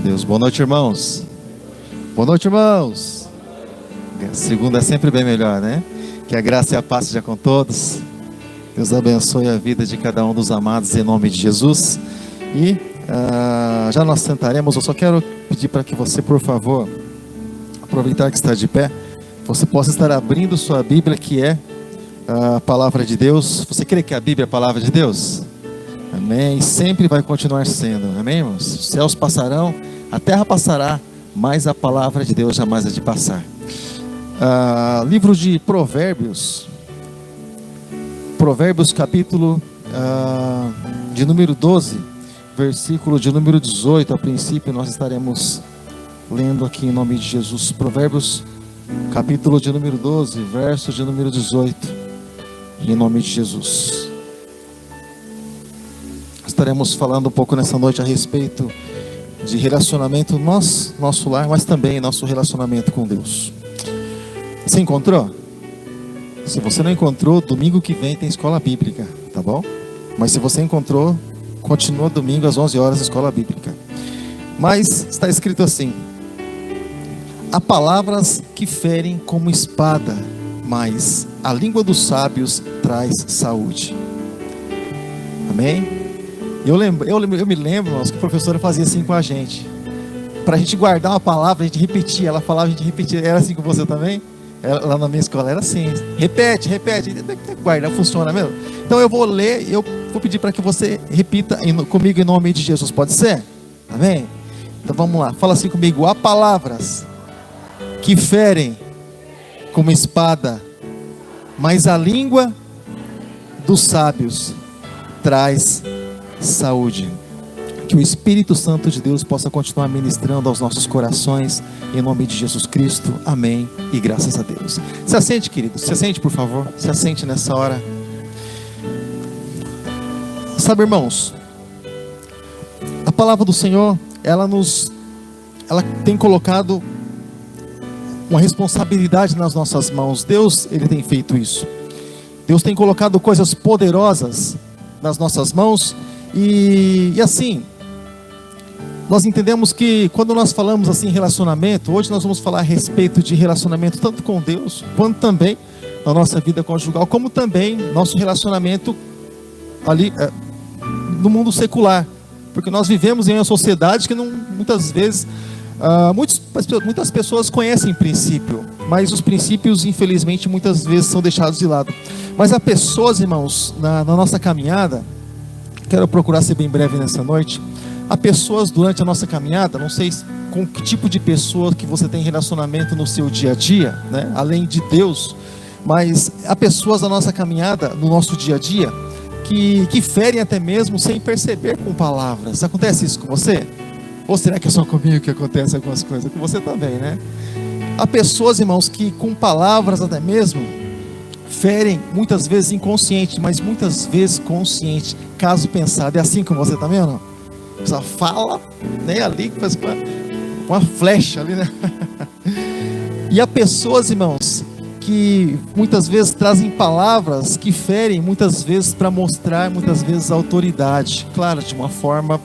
Deus. Boa noite, irmãos. Boa noite, irmãos. Segunda é sempre bem melhor, né? Que a graça e a paz seja com todos. Deus abençoe a vida de cada um dos amados em nome de Jesus. E já nós sentaremos. Eu só quero pedir para que você, por favor, aproveitar que está de pé, você possa estar abrindo sua Bíblia, que é a palavra de Deus. Você crê que a Bíblia é a palavra de Deus? Amém. Sempre vai continuar sendo. Amém, irmãos? Os céus passarão, a terra passará, mas a palavra de Deus jamais há de passar. Livro de Provérbios. Provérbios capítulo de número 12, versículo de número 18. A princípio nós estaremos lendo aqui em nome de Jesus. Provérbios capítulo de número 12, verso de número 18, em nome de Jesus. Estaremos falando um pouco nessa noite a respeito de relacionamento nosso lar, mas também nosso relacionamento com Deus. Você encontrou? Se você não encontrou, domingo que vem tem escola bíblica, tá bom? Mas se você encontrou, continua domingo às 11 horas escola bíblica. Mas está escrito assim: há palavras que ferem como espada, mas a língua dos sábios traz saúde. Amém? Eu me lembro, irmãos, que a professora fazia assim com a gente. Para a gente guardar uma palavra, a gente repetia. Ela falava, a gente repetia. Era assim com você também? Lá na minha escola era assim. Repete. Guardar, funciona mesmo? Então eu vou ler, eu vou pedir para que você repita comigo em nome de Jesus. Pode ser? Amém? Então vamos lá. Fala assim comigo. Há palavras que ferem como espada, mas a língua dos sábios traz saúde. Que o Espírito Santo de Deus possa continuar ministrando aos nossos corações, em nome de Jesus Cristo, amém e graças a Deus. Se assente, querido, se assente, por favor, se assente nessa hora. Sabe, irmãos, a palavra do Senhor, ela tem colocado uma responsabilidade nas nossas mãos. Deus, Ele tem feito isso. Deus tem colocado coisas poderosas nas nossas mãos. E assim, nós entendemos que quando nós falamos assim relacionamento, hoje nós vamos falar a respeito de relacionamento tanto com Deus, quanto também na nossa vida conjugal, como também nosso relacionamento ali no mundo secular, porque nós vivemos em uma sociedade que muitas vezes muitas pessoas conhecem princípio, mas os princípios infelizmente muitas vezes são deixados de lado. Mas há pessoas, irmãos, na nossa caminhada, quero procurar ser bem breve nessa noite. Há pessoas durante a nossa caminhada, não sei com que tipo de pessoa que você tem relacionamento no seu dia a dia, né? Além de Deus, mas há pessoas na nossa caminhada, no nosso dia a dia, que ferem até mesmo sem perceber com palavras. Acontece isso com você? Ou será que é só comigo que acontece algumas coisas? Com você também, né? Há pessoas, irmãos, que com palavras até mesmo ferem, muitas vezes inconsciente, mas muitas vezes consciente, caso pensado. É assim com você também ou não? Você fala, né, ali, faz uma flecha ali, né? E há pessoas, irmãos, que muitas vezes trazem palavras que ferem, muitas vezes para mostrar, muitas vezes autoridade. Claro, de uma forma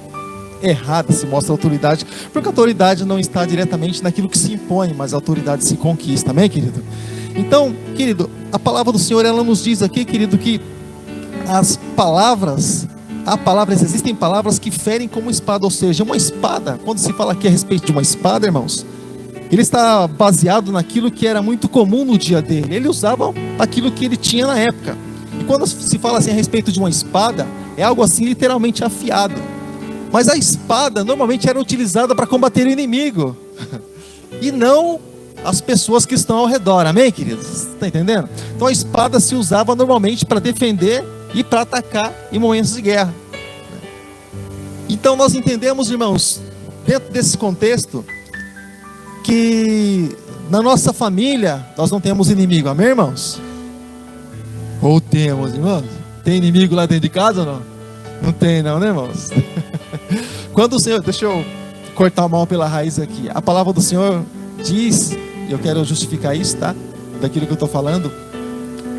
errada se mostra autoridade, porque a autoridade não está diretamente naquilo que se impõe, mas a autoridade se conquista. Amém, querido? Então, querido, a palavra do Senhor, ela nos diz aqui, querido, que existem palavras que ferem como espada, ou seja, uma espada. Quando se fala aqui a respeito de uma espada, irmãos, ele está baseado naquilo que era muito comum no dia dele. Ele usava aquilo que ele tinha na época. E quando se fala assim a respeito de uma espada, é algo assim literalmente afiado. Mas a espada normalmente era utilizada para combater o inimigo e não as pessoas que estão ao redor. Amém, queridos? Está entendendo? Então a espada se usava normalmente para defender e para atacar em momentos de guerra. Então nós entendemos, irmãos, dentro desse contexto, que na nossa família nós não temos inimigo. Amém, irmãos? Ou temos, irmãos? Tem inimigo lá dentro de casa ou não? Não tem não, né, irmãos? Quando o Senhor, deixa eu cortar a mão pela raiz aqui. A palavra do Senhor diz, e eu quero justificar isso, tá? Daquilo que eu estou falando,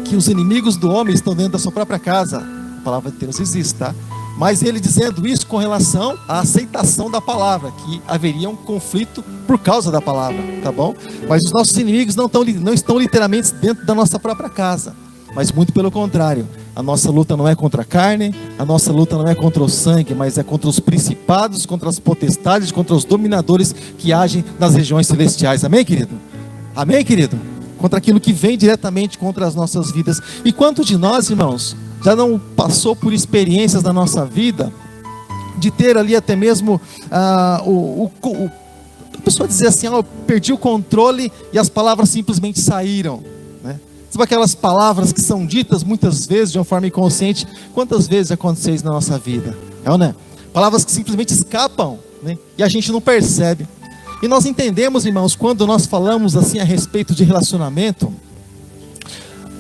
que os inimigos do homem estão dentro da sua própria casa. A palavra de Deus existe, tá? Mas ele dizendo isso com relação à aceitação da palavra, que haveria um conflito por causa da palavra, tá bom? Mas os nossos inimigos não estão literalmente dentro da nossa própria casa, mas muito pelo contrário. A nossa luta não é contra a carne, a nossa luta não é contra o sangue, mas é contra os principados, contra as potestades, contra os dominadores que agem nas regiões celestiais. Amém, querido? Amém, querido? Contra aquilo que vem diretamente contra as nossas vidas. E quanto de nós, irmãos, já não passou por experiências da nossa vida de ter ali até mesmo a pessoa dizer assim: eu perdi o controle e as palavras simplesmente saíram, né? Sabe aquelas palavras que são ditas muitas vezes de uma forma inconsciente? Quantas vezes aconteceu isso na nossa vida? É ou não é? Palavras que simplesmente escapam, né? E a gente não percebe. E nós entendemos, irmãos, quando nós falamos assim a respeito de relacionamento,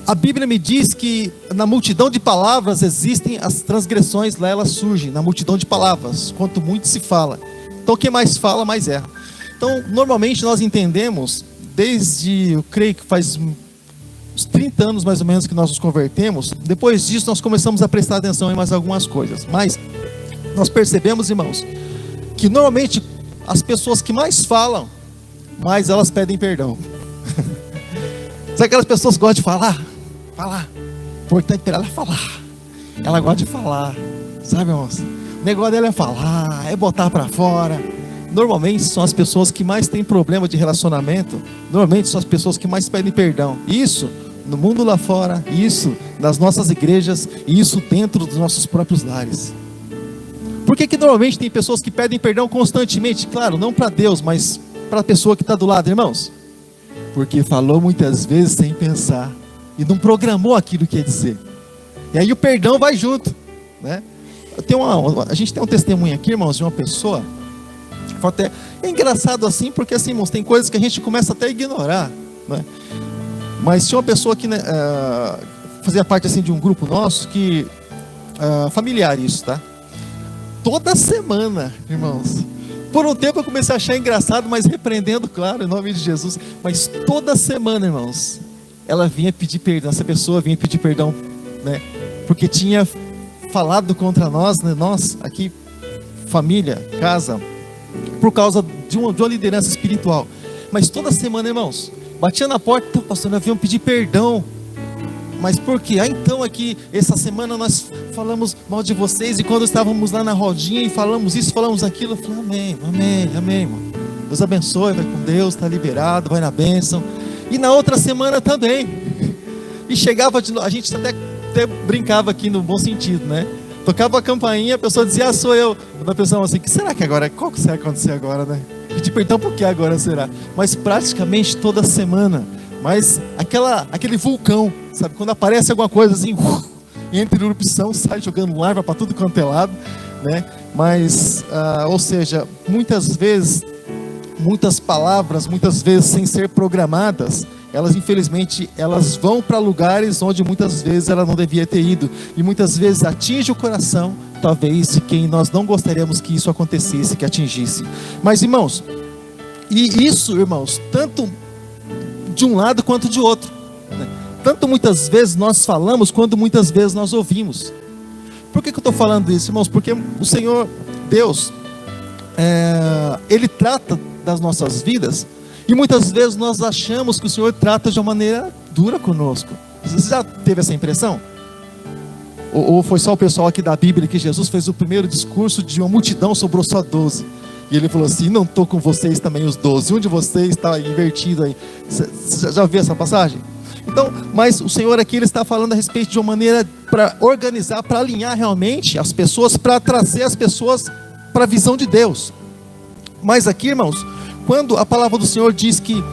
a Bíblia me diz que na multidão de palavras existem as transgressões, lá elas surgem, na multidão de palavras, quanto muito se fala. Então quem mais fala, mais erra. Então normalmente nós entendemos, desde, eu creio que faz uns 30 anos mais ou menos que nós nos convertemos, depois disso nós começamos a prestar atenção em mais algumas coisas. Mas nós percebemos, irmãos, que normalmente as pessoas que mais falam, mais elas pedem perdão. Sabe aquelas pessoas que gostam de falar? Falar. Importante para ela falar. Ela gosta de falar. Sabe, irmãos? O negócio dela é falar, é botar para fora. Normalmente são as pessoas que mais têm problema de relacionamento. Normalmente são as pessoas que mais pedem perdão. Isso no mundo lá fora, isso nas nossas igrejas, e isso dentro dos nossos próprios lares. Por que normalmente tem pessoas que pedem perdão constantemente? Claro, não para Deus, mas para a pessoa que está do lado, irmãos. Porque falou muitas vezes sem pensar e não programou aquilo que ia dizer. E aí o perdão vai junto, né? A gente tem um testemunho aqui, irmãos, de uma pessoa. É engraçado assim, porque assim, irmãos, tem coisas que a gente começa até a ignorar, né? Mas tinha uma pessoa que, né, fazia parte assim de um grupo nosso que familiar isso, tá? Toda semana, irmãos. Por um tempo eu comecei a achar engraçado, mas repreendendo, claro, em nome de Jesus. Mas toda semana, irmãos, ela vinha pedir perdão. Essa pessoa vinha pedir perdão, né? Porque tinha falado contra nós, né? Nós aqui, família, casa, por causa de uma liderança espiritual. Mas toda semana, irmãos, batia na porta, pastor, nós viemos pedir perdão. Mas por quê? Então aqui, essa semana nós falamos mal de vocês, e quando estávamos lá na rodinha e falamos isso, falamos aquilo, eu falei, amém, amém, amém, irmão. Deus abençoe, vai com Deus, está liberado, vai na bênção. E na outra semana também. E chegava de novo, a gente até brincava aqui no bom sentido, né? Tocava a campainha, a pessoa dizia, sou eu. A pessoa assim, que será que agora, qual que será que vai acontecer agora, né? Pedir perdão por que agora será? Mas praticamente toda semana. Mas aquele vulcão, sabe? Quando aparece alguma coisa assim, entra em erupção, sai jogando lava para tudo quanto é lado, né? Mas, ou seja, muitas vezes, muitas palavras, muitas vezes sem ser programadas, elas infelizmente, elas vão para lugares onde muitas vezes ela não devia ter ido. E muitas vezes atinge o coração, talvez, de quem nós não gostaríamos que isso acontecesse, que atingisse. Mas, irmãos, e isso, irmãos, tanto de um lado quanto de outro, né? Tanto muitas vezes nós falamos, quanto muitas vezes nós ouvimos. Por que eu estou falando isso, irmãos? Porque o Senhor, Deus, Ele trata das nossas vidas, e muitas vezes nós achamos que o Senhor trata de uma maneira dura conosco. Você já teve essa impressão? Ou foi só o pessoal aqui da Bíblia que Jesus fez o primeiro discurso de uma multidão, sobrou só 12? E ele falou assim, não estou com vocês também os 12, um de vocês está invertido aí. Você já viu essa passagem? Então, mas o Senhor aqui, Ele está falando a respeito de uma maneira para organizar, para alinhar realmente as pessoas, para trazer as pessoas para a visão de Deus. Mas aqui, irmãos, quando a palavra do Senhor diz que,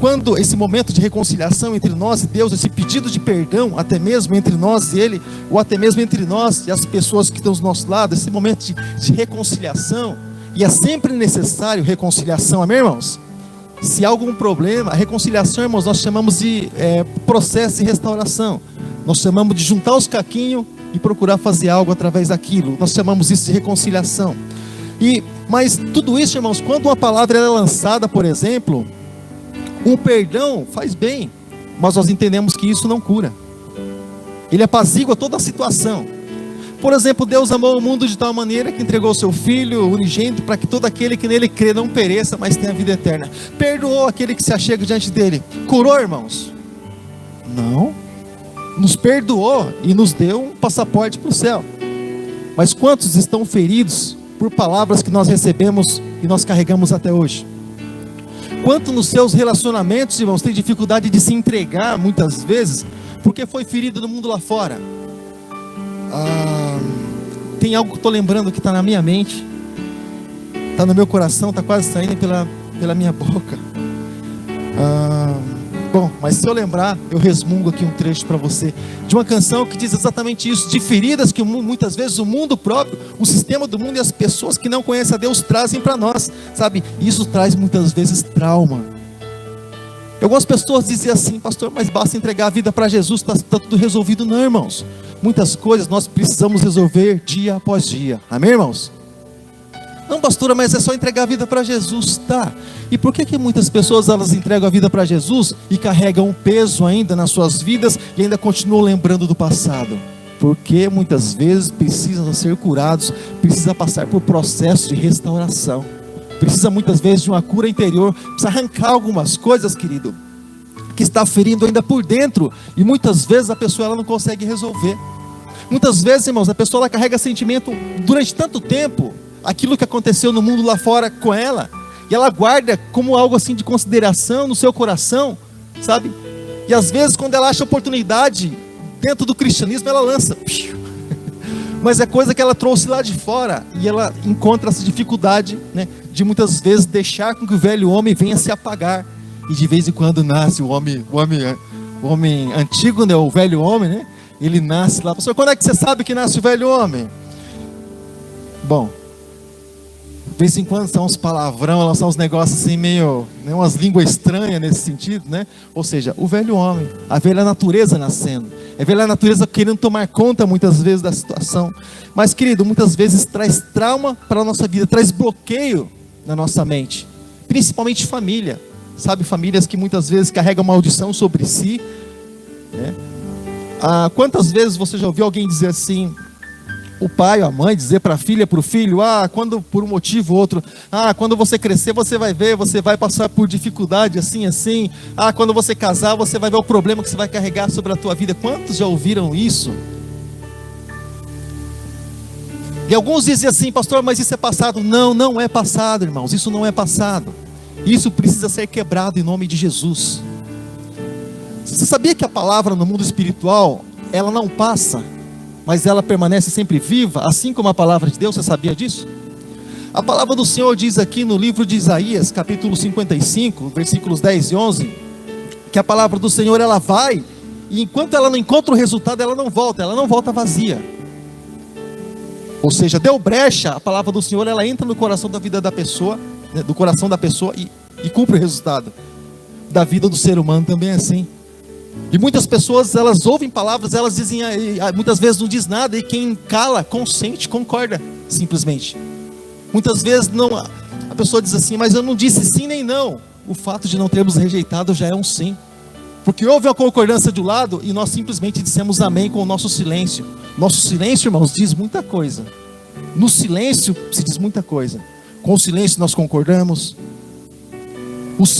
quando esse momento de reconciliação entre nós e Deus, esse pedido de perdão, até mesmo entre nós e Ele, ou até mesmo entre nós e as pessoas que estão do nosso lado, esse momento de reconciliação, e é sempre necessário reconciliação, amém, irmãos? Se há algum problema, a reconciliação, irmãos, nós chamamos de processo de restauração. Nós chamamos de juntar os caquinhos e procurar fazer algo através daquilo. Nós chamamos isso de reconciliação. Mas tudo isso, irmãos, quando uma palavra é lançada, por exemplo, um perdão faz bem, mas nós entendemos que isso não cura. Ele apazigua toda a situação. Por exemplo, Deus amou o mundo de tal maneira que entregou o seu Filho unigênito para que todo aquele que nele crê não pereça, mas tenha vida eterna. Perdoou aquele que se achega diante dele. Curou, irmãos? Não. Nos perdoou e nos deu um passaporte para o céu. Mas quantos estão feridos por palavras que nós recebemos e nós carregamos até hoje? Quanto nos seus relacionamentos, irmãos, tem dificuldade de se entregar muitas vezes porque foi ferido no mundo lá fora? Tem algo que estou lembrando que está na minha mente, está no meu coração, está quase saindo pela minha boca. Bom, mas se eu lembrar, eu resmungo aqui um trecho para você, de uma canção que diz exatamente isso, de feridas que muitas vezes o mundo próprio, o sistema do mundo e as pessoas que não conhecem a Deus trazem para nós, sabe? Isso traz muitas vezes trauma. Algumas pessoas dizem assim: pastor, mas basta entregar a vida para Jesus, está tudo resolvido. Não, irmãos, muitas coisas nós precisamos resolver dia após dia, amém, irmãos? Não, pastora, mas é só entregar a vida para Jesus, tá? E por que muitas pessoas elas entregam a vida para Jesus e carregam um peso ainda nas suas vidas e ainda continuam lembrando do passado? Porque muitas vezes precisam ser curados, precisa passar por processo de restauração, precisa muitas vezes de uma cura interior, precisa arrancar algumas coisas, querido, que está ferindo ainda por dentro, e muitas vezes a pessoa ela não consegue resolver. Muitas vezes, irmãos, a pessoa ela carrega sentimento durante tanto tempo, aquilo que aconteceu no mundo lá fora com ela, e ela guarda como algo assim de consideração no seu coração, sabe? E às vezes quando ela acha oportunidade dentro do cristianismo, ela lança, mas é coisa que ela trouxe lá de fora, e ela encontra essa dificuldade, né, de muitas vezes deixar com que o velho homem venha se apagar, e de vez em quando nasce o homem antigo, né, o velho homem, né? Ele nasce lá. Pastor, quando é que você sabe que nasce o velho homem? Bom, de vez em quando são uns palavrão, são uns negócios assim meio, né, umas línguas estranhas nesse sentido, né? Ou seja, o velho homem, a velha natureza nascendo, a velha natureza querendo tomar conta muitas vezes da situação. Mas, querido, muitas vezes traz trauma para a nossa vida, traz bloqueio na nossa mente, principalmente família, sabe? Famílias que muitas vezes carregam maldição sobre si, né? Quantas vezes você já ouviu alguém dizer assim, o pai ou a mãe dizer para a filha, para o filho, quando por um motivo ou outro, quando você crescer você vai ver, você vai passar por dificuldade assim, quando você casar você vai ver o problema que você vai carregar sobre a tua vida. Quantos já ouviram isso? E alguns dizem assim, pastor, mas isso é passado. Não, não é passado, irmãos, isso não é passado, isso precisa ser quebrado em nome de Jesus. Você sabia que a palavra no mundo espiritual, ela não passa, mas ela permanece sempre viva, assim como a palavra de Deus? Você sabia disso? A palavra do Senhor diz aqui no livro de Isaías, capítulo 55, versículos 10 e 11, que a palavra do Senhor ela vai, e enquanto ela não encontra o resultado, ela não volta vazia. Ou seja, deu brecha, a palavra do Senhor ela entra no coração da vida da pessoa, né, do coração da pessoa e cumpre o resultado. Da vida do ser humano também é assim. E muitas pessoas, elas ouvem palavras, elas dizem, muitas vezes não diz nada, e quem cala, consente, concorda, simplesmente. Muitas vezes não, a pessoa diz assim, mas eu não disse sim nem não. O fato de não termos rejeitado já é um sim. Porque houve uma concordância de um lado, e nós simplesmente dissemos amém com o nosso silêncio. Nosso silêncio, irmãos, diz muita coisa. No silêncio se diz muita coisa. Com o silêncio nós concordamos.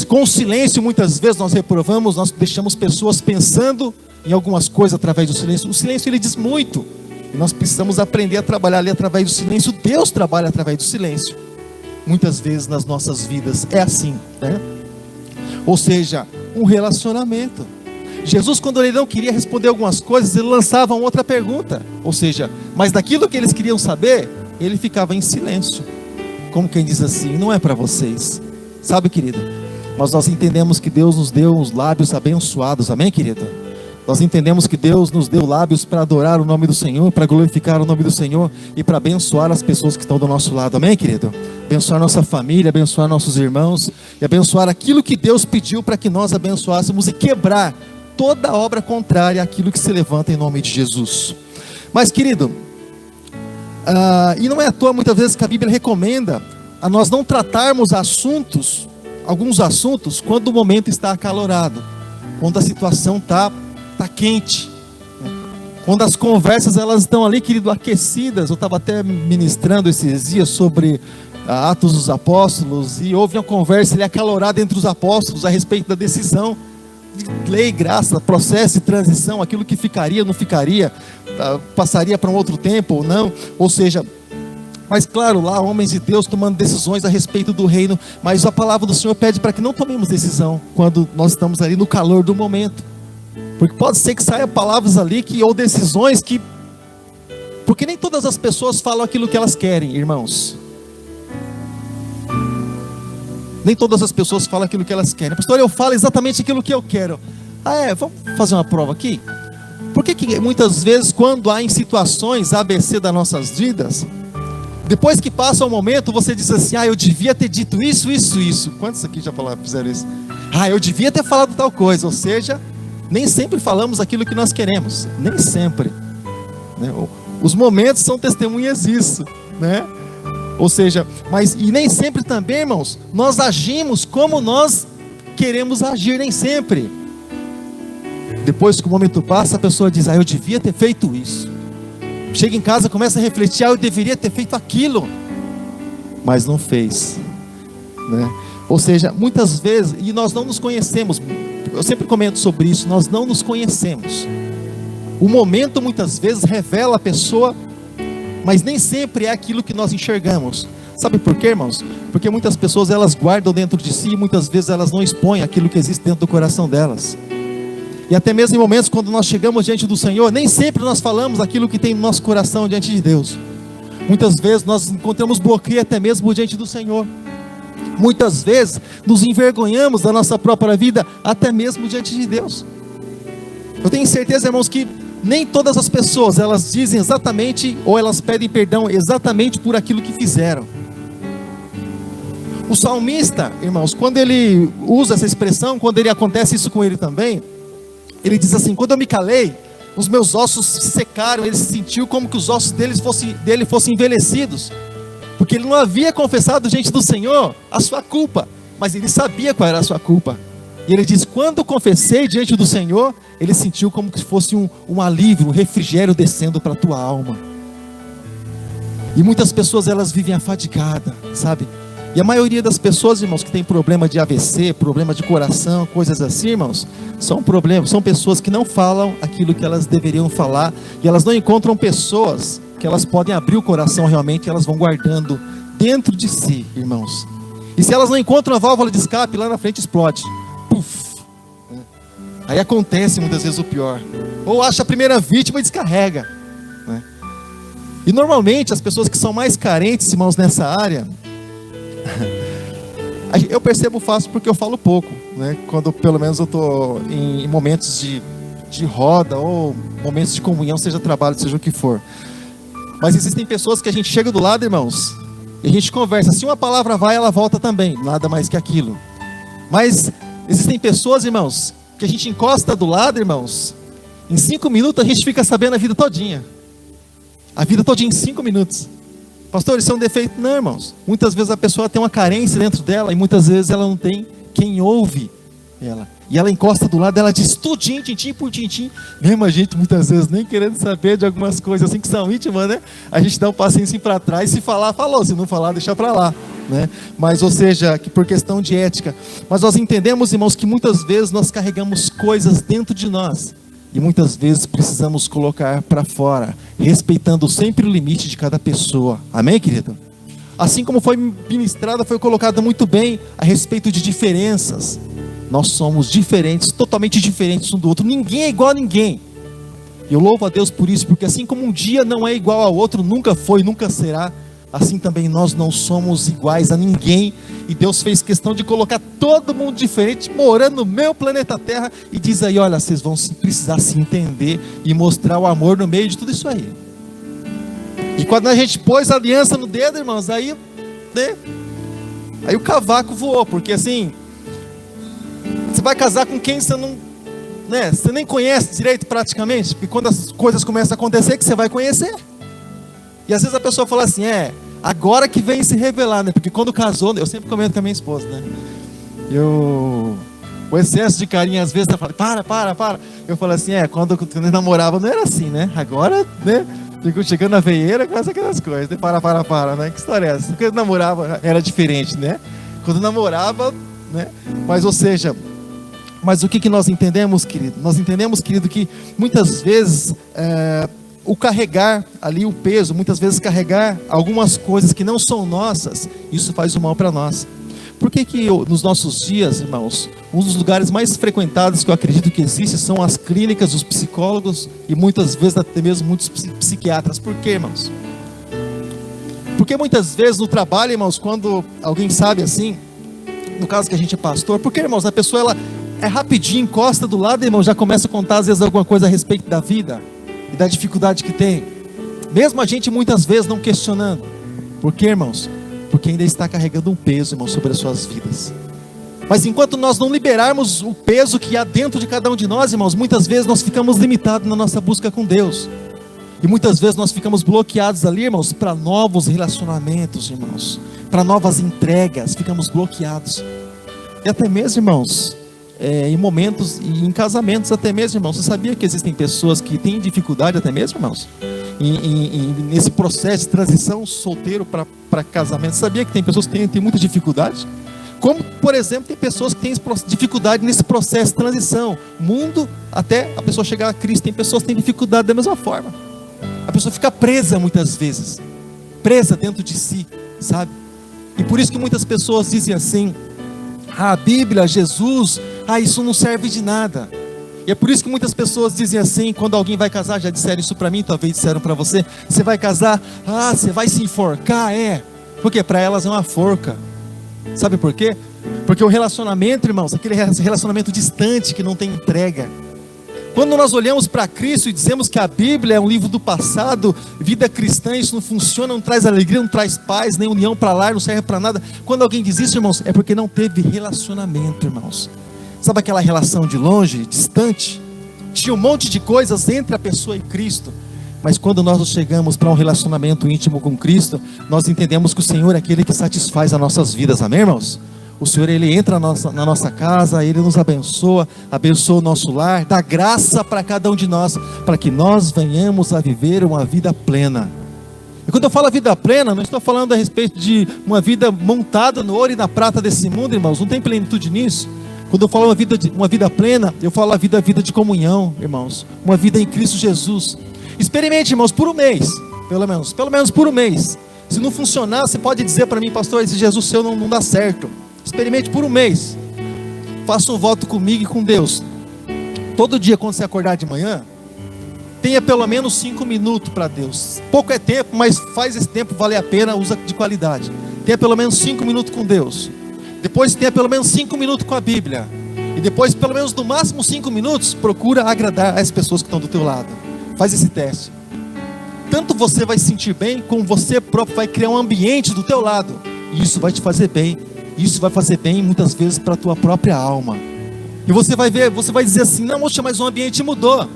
Com o silêncio muitas vezes nós reprovamos, nós deixamos pessoas pensando em algumas coisas através do silêncio. O silêncio ele diz muito, e nós precisamos aprender a trabalhar ali através do silêncio. Deus trabalha através do silêncio, muitas vezes nas nossas vidas, é assim, né? Ou seja, um relacionamento. Jesus, quando ele não queria responder algumas coisas, ele lançava uma outra pergunta, ou seja, mas daquilo que eles queriam saber, ele ficava em silêncio, como quem diz assim, não é para vocês, sabe, querido? Mas nós entendemos que Deus nos deu os lábios abençoados, amém, querida? Nós entendemos que Deus nos deu lábios para adorar o nome do Senhor, para glorificar o nome do Senhor e para abençoar as pessoas que estão do nosso lado, amém, querido? Abençoar nossa família, abençoar nossos irmãos e abençoar aquilo que Deus pediu para que nós abençoássemos e quebrar toda obra contrária àquilo que se levanta em nome de Jesus. Mas, querido, e não é à toa muitas vezes que a Bíblia recomenda a nós não tratarmos alguns assuntos quando o momento está acalorado, quando a situação está quente. Quando as conversas elas estão ali, querido, aquecidas. Eu estava até ministrando esses dias sobre Atos dos Apóstolos, e houve uma conversa acalorada entre os apóstolos a respeito da decisão de lei, graça, processo de transição, aquilo que ficaria, não ficaria, passaria para um outro tempo ou não. Ou seja, mas claro, lá homens de Deus tomando decisões a respeito do reino, mas a palavra do Senhor pede para que não tomemos decisão quando nós estamos ali no calor do momento, porque pode ser que saia palavras ali ou decisões que, porque nem todas as pessoas falam aquilo que elas querem, irmãos. Nem todas as pessoas falam aquilo que elas querem. Pastor, eu falo exatamente aquilo que eu quero. Vamos fazer uma prova aqui? Por que muitas vezes, quando há em situações ABC das nossas vidas, depois que passa o momento, você diz assim: eu devia ter dito isso, isso, isso. Quantos aqui já fizeram isso? Eu devia ter falado tal coisa. Ou seja, nem sempre falamos aquilo que nós queremos. Nem sempre, né? Os momentos são testemunhas disso, né? Ou seja, e nem sempre também, irmãos, nós agimos como nós queremos agir, nem sempre. Depois que o momento passa, a pessoa diz: eu devia ter feito isso. Chega em casa, começa a refletir: eu deveria ter feito aquilo, mas não fez, né? Ou seja, muitas vezes, e nós não nos conhecemos. Eu sempre comento sobre isso, nós não nos conhecemos. O momento muitas vezes revela a pessoa, mas nem sempre é aquilo que nós enxergamos. Sabe por quê, irmãos? Porque muitas pessoas elas guardam dentro de si, e muitas vezes elas não expõem aquilo que existe dentro do coração delas. E até mesmo em momentos quando nós chegamos diante do Senhor, nem sempre nós falamos aquilo que tem no nosso coração diante de Deus. Muitas vezes nós encontramos bloqueio até mesmo diante do Senhor. Muitas vezes nos envergonhamos da nossa própria vida, até mesmo diante de Deus. Eu tenho certeza, irmãos, que nem todas as pessoas, elas dizem exatamente, ou elas pedem perdão exatamente por aquilo que fizeram. O salmista, irmãos, quando ele usa essa expressão, quando acontece isso com ele também, ele diz assim: quando eu me calei, os meus ossos se secaram. Ele se sentiu como que os ossos dele fossem envelhecidos, porque ele não havia confessado diante do Senhor a sua culpa, mas ele sabia qual era a sua culpa. E ele diz: quando confessei diante do Senhor, ele sentiu como que fosse um alívio, um refrigério descendo para a tua alma. E muitas pessoas elas vivem afadigadas, sabe? E a maioria das pessoas, irmãos, que tem problema de AVC, problema de coração, coisas assim, irmãos, são pessoas que não falam aquilo que elas deveriam falar, e elas não encontram pessoas que elas podem abrir o coração realmente, elas vão guardando dentro de si, irmãos. E se elas não encontram a válvula de escape, lá na frente explode. Puf! Aí acontece muitas vezes o pior. Ou acha a primeira vítima e descarrega, né? E normalmente as pessoas que são mais carentes, irmãos, nessa área, eu percebo fácil porque eu falo pouco, né? Quando pelo menos eu estou em momentos de roda, ou momentos de comunhão, seja trabalho, seja o que for. Mas existem pessoas que a gente chega do lado, irmãos, e a gente conversa. Se uma palavra vai, ela volta também, nada mais que aquilo. Mas existem pessoas, irmãos, que a gente encosta do lado, irmãos, em 5 minutos a gente fica sabendo a vida todinha. A vida todinha em 5 minutos. Pastor, isso é um defeito? Não, irmãos. Muitas vezes a pessoa tem uma carência dentro dela, e muitas vezes ela não tem quem ouve ela. E ela encosta do lado, ela diz tudinho, tintim por tintim. Mesmo a gente muitas vezes nem querendo saber de algumas coisas assim que são íntimas, né? A gente dá um passinho assim para trás, se falar, falou. Se não falar, deixa para lá, né? Mas, ou seja, que por questão de ética. Mas nós entendemos, irmãos, que muitas vezes nós carregamos coisas dentro de nós, e muitas vezes precisamos colocar para fora, respeitando sempre o limite de cada pessoa. Amém, querido? Assim como foi ministrada, foi colocada muito bem a respeito de diferenças. Nós somos diferentes, totalmente diferentes um do outro. Ninguém é igual a ninguém. Eu louvo a Deus por isso, porque assim como um dia não é igual ao outro, nunca foi, nunca será, assim também nós não somos iguais a ninguém. E Deus fez questão de colocar todo mundo diferente, morando no meu planeta Terra, e diz aí: olha, vocês vão precisar se entender e mostrar o amor no meio de tudo isso aí. E quando a gente pôs a aliança no dedo, irmãos, aí, né, aí o cavaco voou, porque assim, você vai casar com quem você não, né, você nem conhece direito praticamente, porque quando as coisas começam a acontecer, que você vai conhecer. E às vezes a pessoa fala assim: agora que vem se revelar, né? Porque quando casou, eu sempre comento com a minha esposa, né? O excesso de carinho, às vezes, fala, para. Eu falo assim, quando eu namorava não era assim, né? Agora, né? Fico chegando na veieira, começa aquelas coisas, né? Para, né? Que história é essa? Quando eu namorava era diferente, né? Quando eu namorava, né? Mas, ou seja, mas o que nós entendemos, querido? Nós entendemos, querido, que muitas vezes o carregar ali o peso, muitas vezes carregar algumas coisas que não são nossas, isso faz o mal para nós. Por que nos nossos dias, irmãos, um dos lugares mais frequentados que eu acredito que existe são as clínicas, os psicólogos e muitas vezes até mesmo muitos psiquiatras? Por quê, irmãos? Porque muitas vezes no trabalho, irmãos, quando alguém sabe assim, no caso que a gente é pastor, porque, irmãos, a pessoa ela é rapidinho, encosta do lado, irmão, já começa a contar às vezes alguma coisa a respeito da vida e da dificuldade que tem, mesmo a gente muitas vezes não questionando. Por quê, irmãos? Porque ainda está carregando um peso, irmãos, sobre as suas vidas. Mas enquanto nós não liberarmos o peso que há dentro de cada um de nós, irmãos, muitas vezes nós ficamos limitados na nossa busca com Deus, e muitas vezes nós ficamos bloqueados ali, irmãos, para novos relacionamentos, irmãos, para novas entregas, ficamos bloqueados. E até mesmo, irmãos, em momentos e em casamentos até mesmo, irmãos, você sabia que existem pessoas que têm dificuldade até mesmo, irmãos, nesse processo de transição solteiro para casamento? Você sabia que tem pessoas que têm muita dificuldade? Como, por exemplo, tem pessoas que têm dificuldade nesse processo de transição, mundo até a pessoa chegar a Cristo. Tem pessoas que têm dificuldade da mesma forma. A pessoa fica presa muitas vezes, presa dentro de si, sabe? E por isso que muitas pessoas dizem assim: a Bíblia, Jesus, isso não serve de nada. E é por isso que muitas pessoas dizem assim, quando alguém vai casar, já disseram isso para mim, talvez disseram para você: você vai casar, você vai se enforcar, porque para elas é uma forca. Sabe por quê? Porque o relacionamento, irmãos, aquele relacionamento distante que não tem entrega. Quando nós olhamos para Cristo e dizemos que a Bíblia é um livro do passado, vida cristã, isso não funciona, não traz alegria, não traz paz, nem união para lá, não serve para nada. Quando alguém diz isso, irmãos, é porque não teve relacionamento, irmãos. Sabe aquela relação de longe, distante? Tinha um monte de coisas entre a pessoa e Cristo. Mas quando nós chegamos para um relacionamento íntimo com Cristo, nós entendemos que o Senhor é aquele que satisfaz as nossas vidas, amém, irmãos? O Senhor, Ele entra na nossa casa, Ele nos abençoa o nosso lar, dá graça para cada um de nós, para que nós venhamos a viver uma vida plena. E quando eu falo vida plena, não estou falando a respeito de uma vida montada no ouro e na prata desse mundo, irmãos, não tem plenitude nisso. Quando eu falo uma vida plena, eu falo a vida de comunhão, irmãos, uma vida em Cristo Jesus. Experimente, irmãos, por um mês, pelo menos por um mês. Se não funcionar, você pode dizer para mim: pastor, esse Jesus seu não dá certo. Experimente por um mês. Faça um voto comigo e com Deus. Todo dia quando você acordar de manhã, tenha pelo menos 5 minutos para Deus. Pouco é tempo, mas faz esse tempo valer a pena, usa de qualidade. Tenha pelo menos 5 minutos com Deus. Depois tenha pelo menos 5 minutos com a Bíblia. E depois, pelo menos no máximo 5 minutos, procura agradar as pessoas que estão do teu lado. Faz esse teste. Tanto você vai se sentir bem, como você próprio vai criar um ambiente do teu lado. E isso vai te fazer bem. Isso vai fazer bem muitas vezes para a tua própria alma. E você vai ver, você vai dizer assim: não, moxa, mas o ambiente mudou.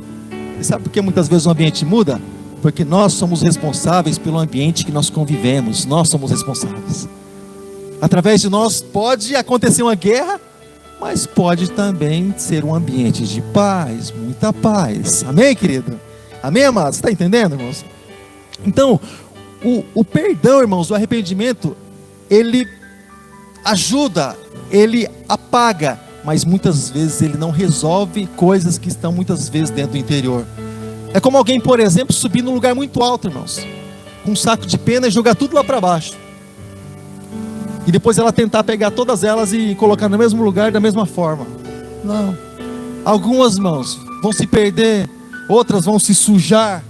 E sabe por que muitas vezes o ambiente muda? Porque nós somos responsáveis pelo ambiente que nós convivemos. Nós somos responsáveis. Através de nós pode acontecer uma guerra, mas pode também ser um ambiente de paz, muita paz. Amém, querido? Amém, amados? Você está entendendo, irmãos? Então, o perdão, irmãos, o arrependimento, ele ajuda, ele apaga, mas muitas vezes ele não resolve coisas que estão muitas vezes dentro do interior. É como alguém, por exemplo, subir num lugar muito alto, irmãos, com um saco de pena e jogar tudo lá para baixo. E depois ela tentar pegar todas elas e colocar no mesmo lugar da mesma forma. Não. Algumas, irmãos, vão se perder, outras vão se sujar,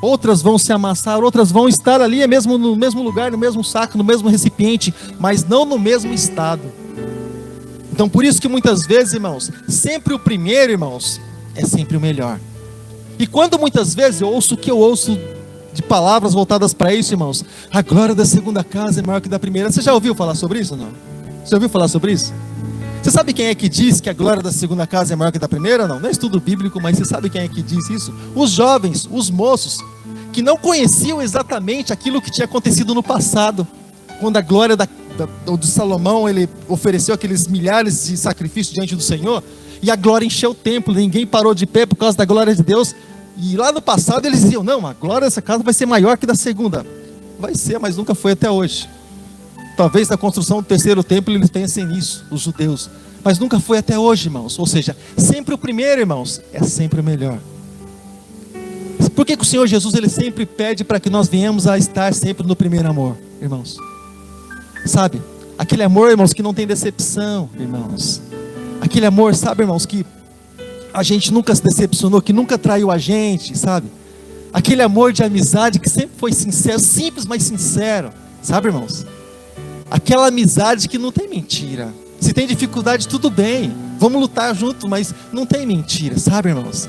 outras vão se amassar, outras vão estar ali mesmo no mesmo lugar, no mesmo saco, no mesmo recipiente, mas não no mesmo estado. Então por isso que muitas vezes, irmãos, sempre o primeiro, irmãos, é sempre o melhor. E quando muitas vezes eu ouço o que eu ouço de palavras voltadas para isso, irmãos: a glória da segunda casa é maior que da primeira. Você já ouviu falar sobre isso ou não? Você já ouviu falar sobre isso? Você sabe quem é que diz que a glória da segunda casa é maior que da primeira? Não é estudo bíblico, mas você sabe quem é que diz isso? Os jovens, os moços, que não conheciam exatamente aquilo que tinha acontecido no passado, quando a glória de Salomão, ele ofereceu aqueles milhares de sacrifícios diante do Senhor, e a glória encheu o templo, ninguém parou de pé por causa da glória de Deus. E lá no passado eles diziam, não, a glória dessa casa vai ser maior que da segunda. Vai ser, mas nunca foi até hoje. Talvez na construção do terceiro templo eles pensem nisso, os judeus, mas nunca foi até hoje, irmãos. Ou seja, sempre o primeiro, irmãos, é sempre o melhor. Por que o Senhor Jesus, ele sempre pede para que nós venhamos a estar sempre no primeiro amor, irmãos? Sabe, aquele amor, irmãos, que não tem decepção, irmãos. Aquele amor, sabe, irmãos, que a gente nunca se decepcionou, que nunca traiu a gente, sabe? Aquele amor de amizade que sempre foi sincero, simples, mas sincero, sabe, irmãos? Aquela amizade que não tem mentira. Se tem dificuldade, tudo bem, vamos lutar junto, mas não tem mentira, sabe, irmãos?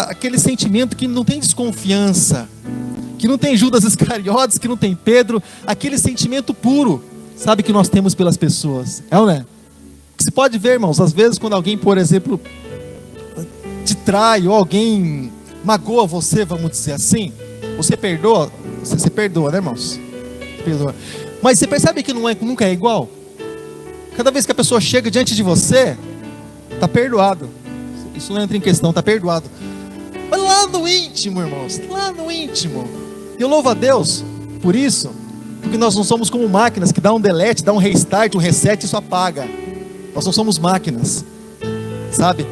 Aquele sentimento que não tem desconfiança, que não tem Judas Iscariotes, que não tem Pedro, aquele sentimento puro, sabe, que nós temos pelas pessoas, é ou não é? Você pode ver, irmãos, às vezes quando alguém, por exemplo, te trai, ou alguém magoa você, vamos dizer assim, você perdoa, você perdoa, né, irmãos? Perdoa. Mas você percebe que nunca é igual? Cada vez que a pessoa chega diante de você, está perdoado. Isso não entra em questão, está perdoado. Mas lá no íntimo, irmãos, lá no íntimo, eu louvo a Deus por isso, porque nós não somos como máquinas que dá um delete, dá um restart, um reset e isso apaga. Nós não somos máquinas, sabe?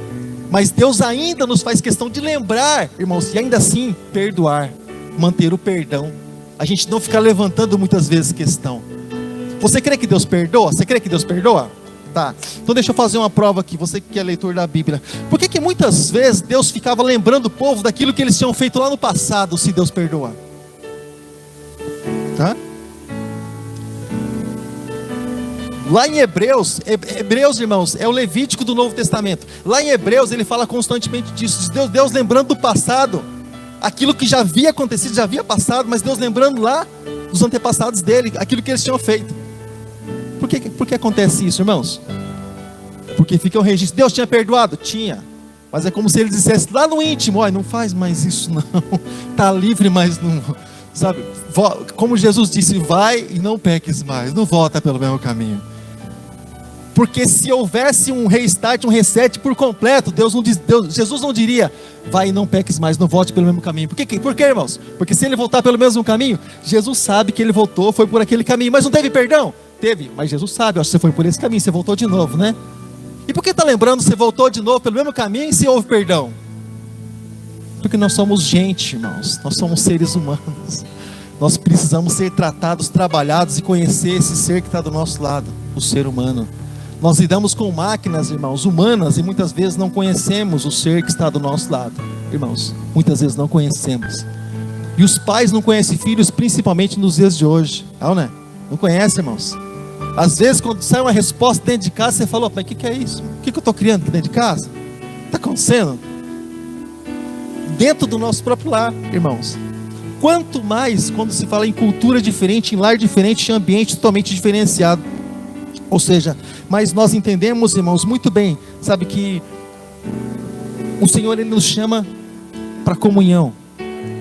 Mas Deus ainda nos faz questão de lembrar, irmãos, e ainda assim perdoar, manter o perdão. A gente não fica levantando muitas vezes questão. Você crê que Deus perdoa? Você crê que Deus perdoa? Tá, então deixa eu fazer uma prova aqui, você que é leitor da Bíblia. Por que muitas vezes Deus ficava lembrando o povo daquilo que eles tinham feito lá no passado, se Deus perdoa? Tá? Lá em Hebreus, irmãos, é o Levítico do Novo Testamento. Lá em Hebreus ele fala constantemente disso, de Deus lembrando do passado, aquilo que já havia acontecido, já havia passado, mas Deus lembrando lá dos antepassados dele, aquilo que eles tinham feito. Por que acontece isso, irmãos? Porque fica o registro. Deus tinha perdoado? Tinha. Mas é como se ele dissesse lá no íntimo, olha, não faz mais isso não. Está livre, mas não... Sabe? Como Jesus disse, vai e não peques mais. Não volta pelo mesmo caminho. Porque se houvesse um restart, um reset por completo, Jesus não diria, vai e não peques mais, não volte pelo mesmo caminho. Por quê, irmãos? Porque se ele voltar pelo mesmo caminho, Jesus sabe que ele voltou, foi por aquele caminho, mas não teve perdão? Teve, mas Jesus sabe, ó, você foi por esse caminho, você voltou de novo, né? E por que está lembrando, você voltou de novo pelo mesmo caminho e se houve perdão? Porque nós somos gente, irmãos, nós somos seres humanos. Nós precisamos ser tratados, trabalhados e conhecer esse ser que está do nosso lado, o ser humano. Nós lidamos com máquinas, irmãos, humanas, e muitas vezes não conhecemos o ser que está do nosso lado, irmãos, muitas vezes não conhecemos. E os pais não conhecem filhos, principalmente nos dias de hoje, não, não conhecem, irmãos. Às vezes quando sai uma resposta dentro de casa, você fala, mas o que é isso? O que eu estou criando aqui dentro de casa? Está acontecendo? Dentro do nosso próprio lar, irmãos. Quanto mais quando se fala em cultura diferente, em lar diferente, em ambiente totalmente diferenciado. Ou seja, mas nós entendemos, irmãos, muito bem, sabe, que o Senhor, Ele nos chama para comunhão.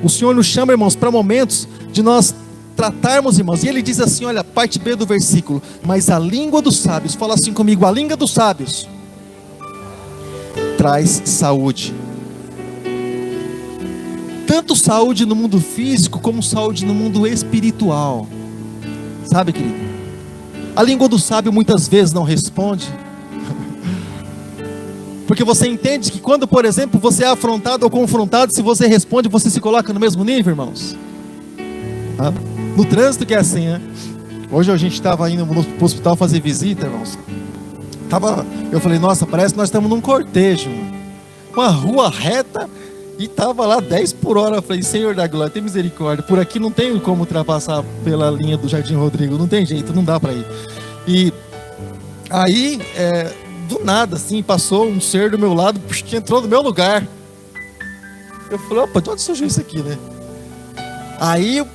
O Senhor nos chama, irmãos, para momentos de nós tratarmos, irmãos. E Ele diz assim, olha, parte B do versículo, mas a língua dos sábios, fala assim comigo, a língua dos sábios traz saúde. Tanto saúde no mundo físico, como saúde no mundo espiritual. Sabe, querido? A língua do sábio muitas vezes não responde. Porque você entende que quando, por exemplo, você é afrontado ou confrontado, se você responde, você se coloca no mesmo nível, irmãos. No trânsito que é assim, né? Hoje a gente estava indo no hospital fazer visita, irmãos. Eu falei, nossa, parece que nós estamos num cortejo. Uma rua reta e estava lá 10 por hora. Eu falei, Senhor da glória, tem misericórdia. Por aqui não tem como ultrapassar pela linha do Jardim Rodrigo. Não tem jeito, não dá para ir. E aí, do nada, assim, passou um ser do meu lado, que entrou no meu lugar. Eu falei, opa, de onde surgiu isso aqui, né? Aí o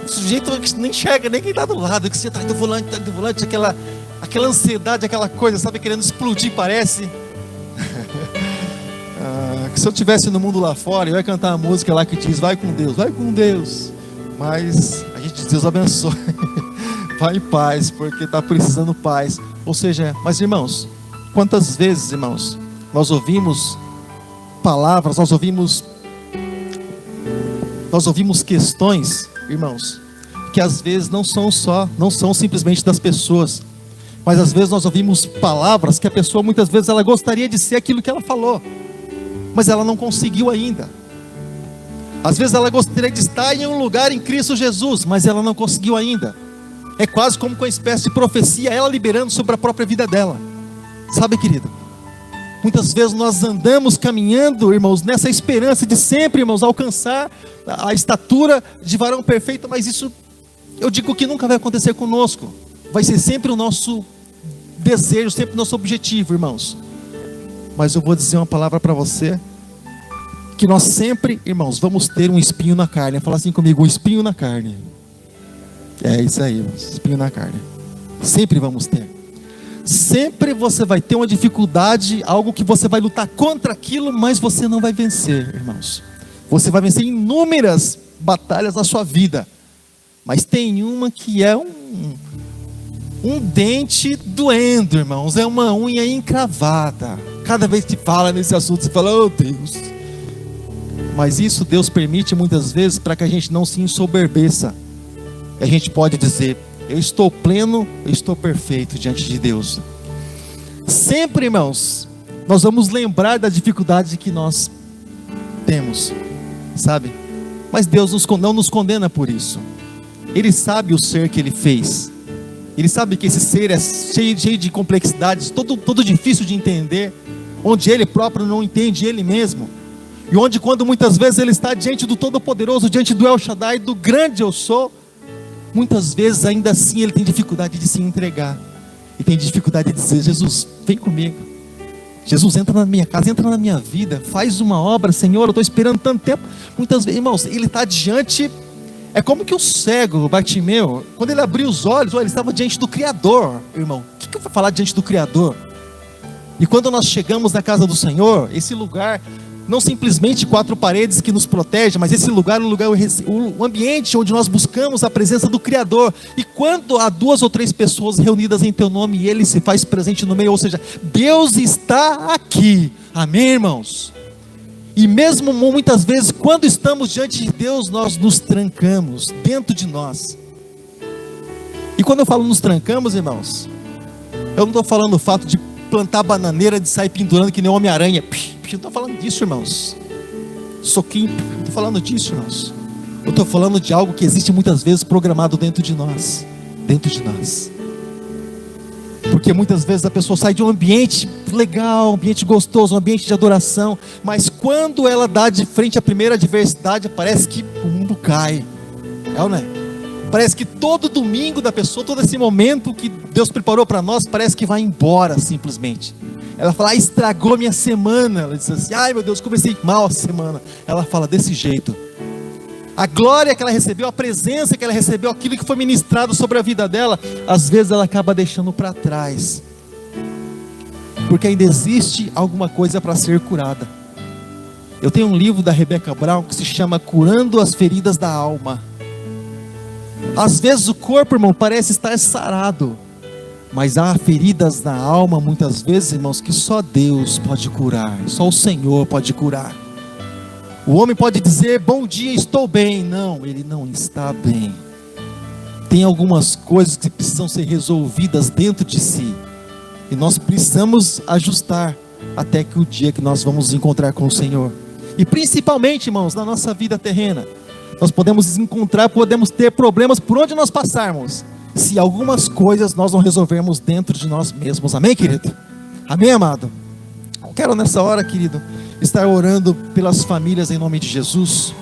sujeito nem enxerga nem quem está do lado, que você está do volante, aquela ansiedade, aquela coisa, sabe, querendo explodir, parece. Que se eu estivesse no mundo lá fora, eu ia cantar uma música lá que diz, vai com Deus, mas a gente diz, Deus abençoe. Vai em paz, porque está precisando paz. Ou seja, mas irmãos, quantas vezes, irmãos, nós ouvimos palavras, nós ouvimos questões, irmãos, que às vezes não são simplesmente das pessoas, mas às vezes nós ouvimos palavras que a pessoa muitas vezes ela gostaria de ser aquilo que ela falou, mas ela não conseguiu ainda. Às vezes ela gostaria de estar em um lugar em Cristo Jesus, mas ela não conseguiu ainda. É quase como com uma espécie de profecia, ela liberando sobre a própria vida dela. Sabe, querido? Muitas vezes nós andamos caminhando, irmãos, nessa esperança de sempre, irmãos, alcançar a estatura de varão perfeito, mas isso, eu digo que nunca vai acontecer conosco. Vai ser sempre o nosso desejo, sempre o nosso objetivo, irmãos. Mas eu vou dizer uma palavra para você, que nós sempre, irmãos, vamos ter um espinho na carne. Fala assim comigo, um espinho na carne. É isso aí, irmãos, espinho na carne. Sempre vamos ter. Sempre você vai ter uma dificuldade, algo que você vai lutar contra aquilo, mas você não vai vencer, irmãos. Você vai vencer inúmeras batalhas na sua vida, mas tem uma que é um dente doendo, irmãos, é uma unha encravada. Cada vez que fala nesse assunto, você fala, oh Deus. Mas isso Deus permite muitas vezes para que a gente não se ensoberbeça. A gente pode dizer, eu estou pleno, eu estou perfeito diante de Deus. Sempre, irmãos, nós vamos lembrar da dificuldade que nós temos, sabe? Mas Deus não nos condena por isso. Ele sabe o ser que Ele fez. Ele sabe que esse ser é cheio de complexidades, todo difícil de entender, onde Ele próprio não entende Ele mesmo. E onde quando muitas vezes Ele está diante do Todo-Poderoso, diante do El Shaddai, do grande eu sou, muitas vezes ainda assim Ele tem dificuldade de se entregar. E tem dificuldade de dizer, Jesus, vem comigo. Jesus, entra na minha casa, entra na minha vida, faz uma obra, Senhor, eu estou esperando tanto tempo. Muitas vezes, irmãos, Ele está diante, é como que o cego, o Bartimeu, quando ele abriu os olhos, ele estava diante do Criador, irmão. O que eu vou falar diante do Criador? E quando nós chegamos na casa do Senhor, esse lugar, não simplesmente 4 paredes que nos protegem, mas esse lugar, o ambiente onde nós buscamos a presença do Criador. E quando há 2 ou 3 pessoas reunidas em Teu nome, e Ele se faz presente no meio, ou seja, Deus está aqui. Amém, irmãos? E mesmo muitas vezes, quando estamos diante de Deus, nós nos trancamos dentro de nós. E quando eu falo nos trancamos, irmãos, eu não estou falando o fato de plantar bananeira, de sair pendurando que nem Homem-Aranha. Eu não estou falando disso, irmãos. Soquinho, não estou falando disso, irmãos. Eu estou falando de algo que existe muitas vezes programado dentro de nós. Dentro de nós. Porque muitas vezes a pessoa sai de um ambiente legal, um ambiente gostoso, um ambiente de adoração, mas quando ela dá de frente à primeira adversidade, parece que o mundo cai. É ou não é? Parece que todo domingo da pessoa, todo esse momento que Deus preparou para nós, parece que vai embora simplesmente. Ela fala, estragou minha semana. Ela diz assim, ai meu Deus, comecei mal a semana. Ela fala desse jeito. A glória que ela recebeu, a presença que ela recebeu, aquilo que foi ministrado sobre a vida dela, às vezes ela acaba deixando para trás. Porque ainda existe alguma coisa para ser curada. Eu tenho um livro da Rebecca Brown que se chama Curando as Feridas da Alma. Às vezes o corpo, irmão, parece estar sarado, mas há feridas na alma, muitas vezes, irmãos, que só Deus pode curar, só o Senhor pode curar. O homem pode dizer, bom dia, estou bem. Não, ele não está bem. Tem algumas coisas que precisam ser resolvidas dentro de si, e nós precisamos ajustar, até que o dia que nós vamos encontrar com o Senhor. E principalmente, irmãos, na nossa vida terrena, nós podemos encontrar, podemos ter problemas por onde nós passarmos, se algumas coisas nós não resolvermos dentro de nós mesmos. Amém, querido? Amém, amado? Eu quero nessa hora, querido, estar orando pelas famílias em nome de Jesus.